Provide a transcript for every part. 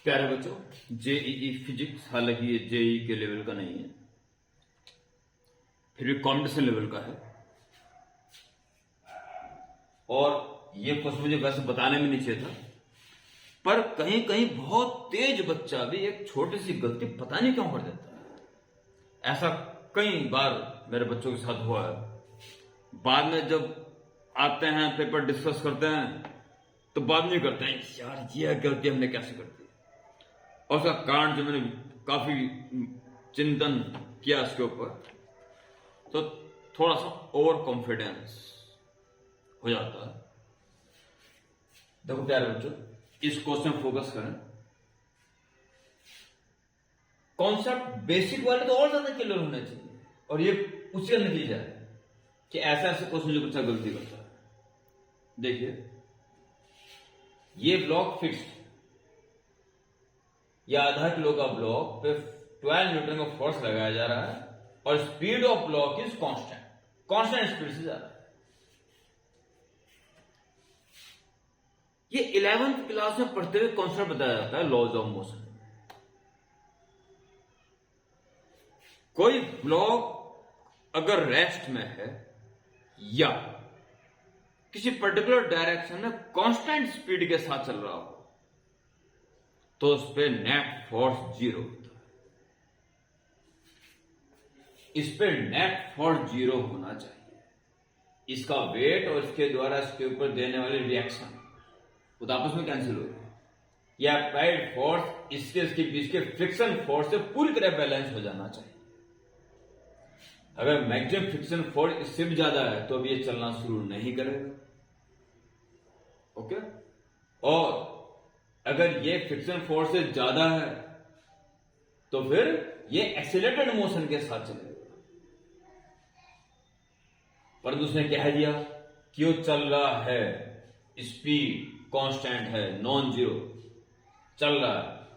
प्यारे बच्चों, JEE physics हालांकि ये जेईई के लेवल का नहीं है, फिर भी कॉम्पिटिशन लेवल का है। और ये क्वेश्चन मुझे वैसे बताने में नहीं चाहिए था, पर कहीं कहीं बहुत तेज बच्चा भी एक छोटी सी गलती पता नहीं क्यों कर देता है। ऐसा कई बार मेरे बच्चों के साथ हुआ है। बाद में जब आते हैं, पेपर डिस्कस करते हैं, तो बाद में करते हैं यार ये गलती हमने कैसे कर दी। और उसका कारण जो मैंने काफी चिंतन किया इसके ऊपर, तो थोड़ा सा ओवर कॉन्फिडेंस हो जाता है। देखो प्यारे बच्चों, इस क्वेश्चन फोकस करें। कॉन्सेप्ट बेसिक वाले तो और ज्यादा क्लियर होने चाहिए, और ये उसी का नतीजा है कि ऐसा ऐसे क्वेश्चन जो बच्चा गलती करता है। देखिए, ये ब्लॉक फिक्स्ड, या आधा किलो का ब्लॉक पे 12 न्यूटन का फोर्स लगाया जा रहा है, और speed of block is constant speed से जा रहा है। ये 11th क्लास में पढ़ते हुए कॉन्सेप्ट बताया जाता है, लॉज ऑफ मोशन। कोई ब्लॉक अगर रेस्ट में है या किसी पर्टिकुलर डायरेक्शन में कांस्टेंट स्पीड के साथ चल रहा हो, तो उस पर नेट फोर्स 0 होता है। इस पे नेट फोर्स 0 होना चाहिए। इसका वेट और इसके द्वारा इसके ऊपर देने वाली रिएक्शन खुद आपस में कैंसिल हो गए। यह अप्लाइड फोर्स इसके बीच के फ्रिक्शन फोर्स से पूरी तरह बैलेंस हो जाना चाहिए। अगर मैक्सिमम फ्रिक्शन फोर्स इससे भी ज्यादा है तो अब ये चलना शुरू नहीं करेगा। ओके, और अगर ये फ्रिक्शन फोर्स से ज्यादा है तो फिर ये एक्सीलरेटेड मोशन के साथ चलेगा। परंतु उसने कह दिया कि वो चल रहा है, स्पीड कांस्टेंट है, नॉन जीरो चल रहा है,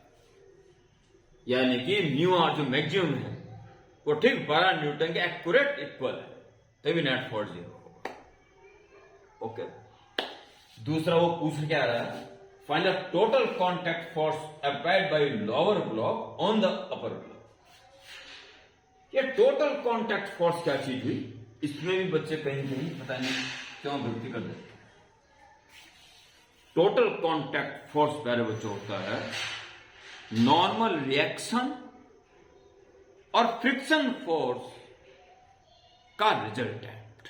यानी कि म्यू आर जो मैक्सिमम है वो ठीक 12 न्यूटन के एक्यूरेट इक्वल है, तभी नेट फोर्स 0 होगा। ओके, दूसरा वो पूछ क्या रहा है, find the total contact force applied by lower block on the upper block. ये टोटल कॉन्टैक्ट फोर्स क्या चीज हुई, इसमें भी बच्चे कहीं कहीं पता नहीं क्यों गलती कर देते हैं। टोटल कॉन्टैक्ट फोर्स प्यारे बच्चों होता है नॉर्मल रिएक्शन और फ्रिक्शन फोर्स का रिजल्टेंट।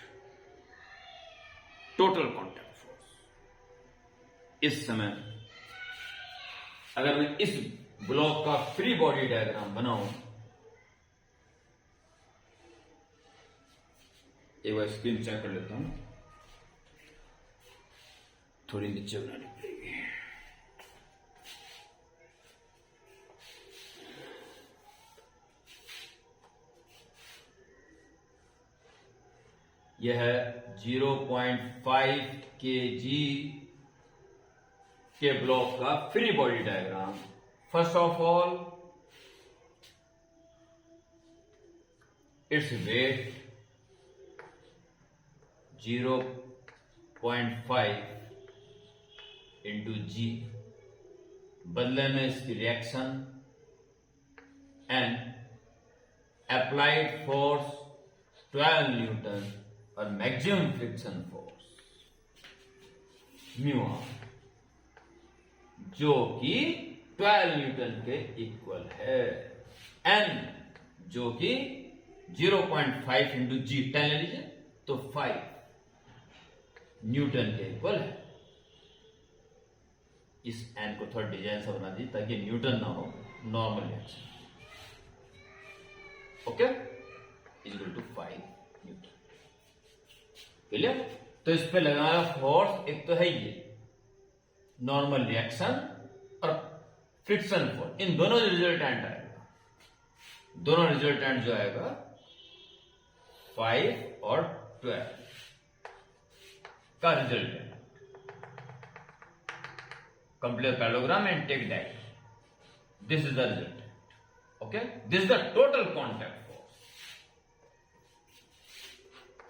Total contact force. इस समय अगर मैं इस ब्लॉक का फ्री बॉडी डायग्राम बनाऊं, एक बार स्क्रीन चेक कर लेता हूं, थोड़ी नीचे बनानी पड़ेगी। यह है 0.5 kg के ब्लॉक का free body diagram. First of all it's weight 0.5 into g, बदले में इसकी reaction and applied force 12 newton और maximum friction force mu R, जो कि 12 न्यूटन के इक्वल है, एन जो कि 0.5 इंटू जी 10 ले लीजिए तो 5 न्यूटन के इक्वल है। इस एन को थोड़ा डिजाइन सा बना दीजिए ताकि न्यूटन ना हो, normal reaction. Okay, equal to 5 newton. Clear? तो इस पे लगाना फोर्स एक तो है ये नॉर्मल रिएक्शन और फ्रिक्शन फोर्स, इन दोनों रिजल्टेंट आएगा। दोनों रिजल्टेंट जो आएगा 5 और 12 का resultant. Complete parallelogram and take that, this is the resultant. Okay, this is the total contact force.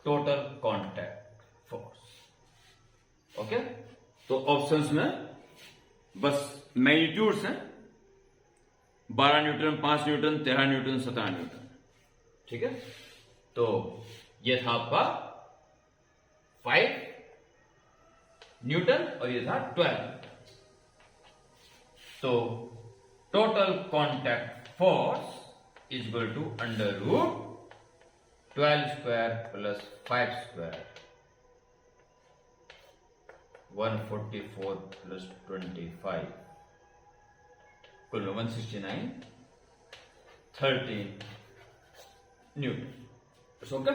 Total contact force. Okay, तो ऑप्शंस में बस मैग्नीट्यूड्स हैं, 12 न्यूटन, 5 न्यूटन, 13 न्यूटन, 17 न्यूटन। ठीक है, तो ये था आपका 5 न्यूटन और ये था 12 न्यूटन। तो total contact force is equal to under root 12 square plus 5 square 144 plus 25 कुल 169 13 न्यूटन। ओके।